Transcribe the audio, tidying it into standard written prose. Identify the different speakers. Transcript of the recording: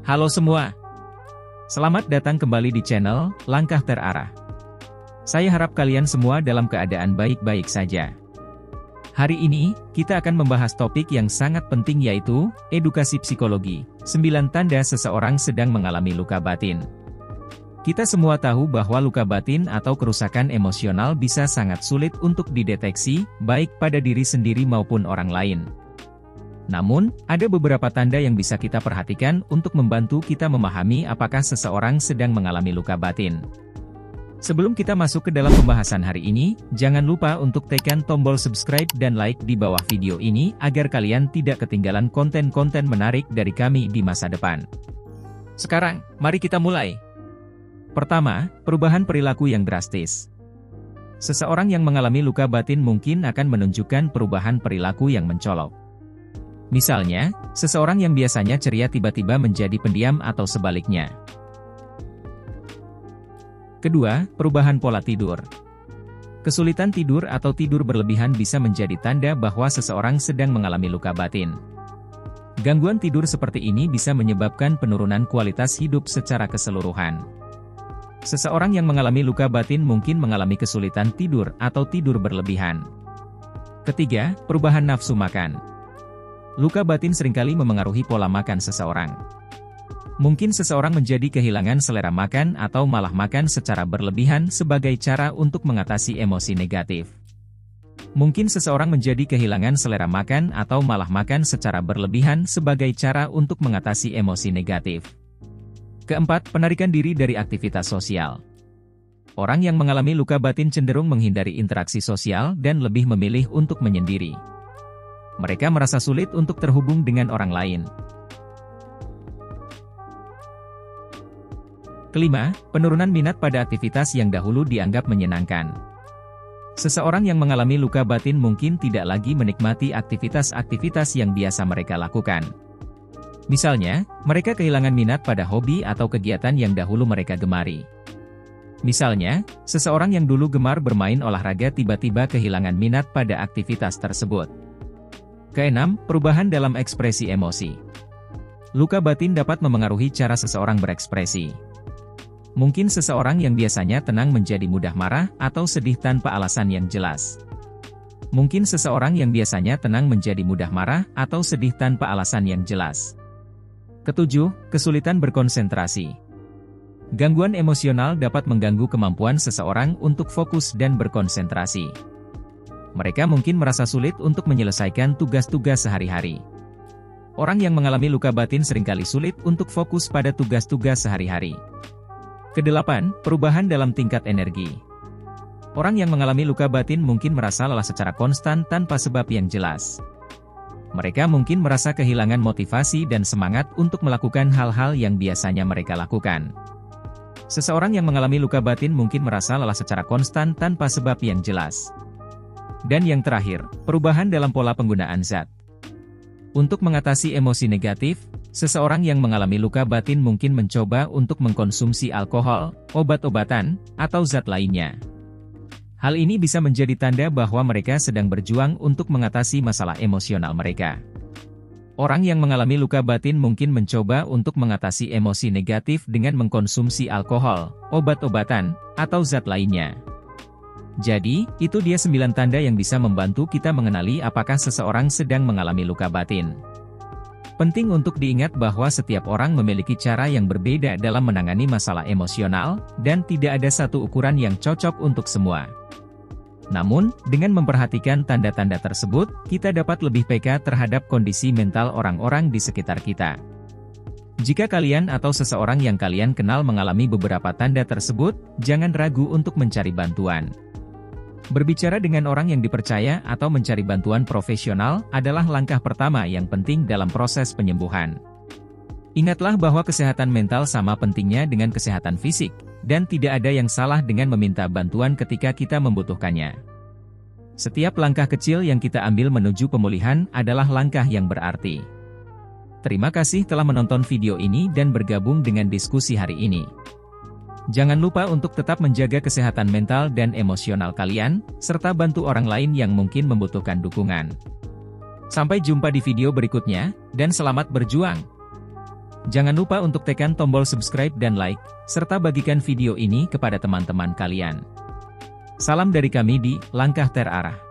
Speaker 1: Halo semua. Selamat datang kembali di channel Langkah Terarah. Saya harap kalian semua dalam keadaan baik-baik saja. Hari ini, kita akan membahas topik yang sangat penting yaitu edukasi psikologi, 9 tanda seseorang sedang mengalami luka batin. Kita semua tahu bahwa luka batin atau kerusakan emosional bisa sangat sulit untuk dideteksi, baik pada diri sendiri maupun orang lain. Namun, ada beberapa tanda yang bisa kita perhatikan untuk membantu kita memahami apakah seseorang sedang mengalami luka batin. Sebelum kita masuk ke dalam pembahasan hari ini, jangan lupa untuk tekan tombol subscribe dan like di bawah video ini agar kalian tidak ketinggalan konten-konten menarik dari kami di masa depan. Sekarang, mari kita mulai. Pertama, perubahan perilaku yang drastis. Seseorang yang mengalami luka batin mungkin akan menunjukkan perubahan perilaku yang mencolok. Misalnya, seseorang yang biasanya ceria tiba-tiba menjadi pendiam atau sebaliknya. Kedua, perubahan pola tidur. Kesulitan tidur atau tidur berlebihan bisa menjadi tanda bahwa seseorang sedang mengalami luka batin. Gangguan tidur seperti ini bisa menyebabkan penurunan kualitas hidup secara keseluruhan. Seseorang yang mengalami luka batin mungkin mengalami kesulitan tidur atau tidur berlebihan. Ketiga, perubahan nafsu makan. Luka batin seringkali memengaruhi pola makan seseorang. Mungkin seseorang menjadi kehilangan selera makan atau malah makan secara berlebihan sebagai cara untuk mengatasi emosi negatif. Mungkin seseorang menjadi kehilangan selera makan atau malah makan secara berlebihan sebagai cara untuk mengatasi emosi negatif. Keempat, penarikan diri dari aktivitas sosial. Orang yang mengalami luka batin cenderung menghindari interaksi sosial dan lebih memilih untuk menyendiri. Mereka merasa sulit untuk terhubung dengan orang lain. Kelima, penurunan minat pada aktivitas yang dahulu dianggap menyenangkan. Seseorang yang mengalami luka batin mungkin tidak lagi menikmati aktivitas-aktivitas yang biasa mereka lakukan. Misalnya, mereka kehilangan minat pada hobi atau kegiatan yang dahulu mereka gemari. Misalnya, seseorang yang dulu gemar bermain olahraga tiba-tiba kehilangan minat pada aktivitas tersebut. Keenam, perubahan dalam ekspresi emosi. Luka batin dapat memengaruhi cara seseorang berekspresi. Mungkin seseorang yang biasanya tenang menjadi mudah marah atau sedih tanpa alasan yang jelas. Mungkin seseorang yang biasanya tenang menjadi mudah marah atau sedih tanpa alasan yang jelas. Ketujuh, kesulitan berkonsentrasi. Gangguan emosional dapat mengganggu kemampuan seseorang untuk fokus dan berkonsentrasi. Mereka mungkin merasa sulit untuk menyelesaikan tugas-tugas sehari-hari. Orang yang mengalami luka batin seringkali sulit untuk fokus pada tugas-tugas sehari-hari. Kedelapan, perubahan dalam tingkat energi. Orang yang mengalami luka batin mungkin merasa lelah secara konstan tanpa sebab yang jelas. Mereka mungkin merasa kehilangan motivasi dan semangat untuk melakukan hal-hal yang biasanya mereka lakukan. Seseorang yang mengalami luka batin mungkin merasa lelah secara konstan tanpa sebab yang jelas. Dan yang terakhir, perubahan dalam pola penggunaan zat. Untuk mengatasi emosi negatif, seseorang yang mengalami luka batin mungkin mencoba untuk mengkonsumsi alkohol, obat-obatan, atau zat lainnya. Hal ini bisa menjadi tanda bahwa mereka sedang berjuang untuk mengatasi masalah emosional mereka. Orang yang mengalami luka batin mungkin mencoba untuk mengatasi emosi negatif dengan mengkonsumsi alkohol, obat-obatan, atau zat lainnya. Jadi, itu dia 9 tanda yang bisa membantu kita mengenali apakah seseorang sedang mengalami luka batin. Penting untuk diingat bahwa setiap orang memiliki cara yang berbeda dalam menangani masalah emosional, dan tidak ada satu ukuran yang cocok untuk semua. Namun, dengan memperhatikan tanda-tanda tersebut, kita dapat lebih peka terhadap kondisi mental orang-orang di sekitar kita. Jika kalian atau seseorang yang kalian kenal mengalami beberapa tanda tersebut, jangan ragu untuk mencari bantuan. Berbicara dengan orang yang dipercaya atau mencari bantuan profesional adalah langkah pertama yang penting dalam proses penyembuhan. Ingatlah bahwa kesehatan mental sama pentingnya dengan kesehatan fisik, dan tidak ada yang salah dengan meminta bantuan ketika kita membutuhkannya. Setiap langkah kecil yang kita ambil menuju pemulihan adalah langkah yang berarti. Terima kasih telah menonton video ini dan bergabung dengan diskusi hari ini. Jangan lupa untuk tetap menjaga kesehatan mental dan emosional kalian, serta bantu orang lain yang mungkin membutuhkan dukungan. Sampai jumpa di video berikutnya, dan selamat berjuang! Jangan lupa untuk tekan tombol subscribe dan like, serta bagikan video ini kepada teman-teman kalian. Salam dari kami di Langkah Terarah.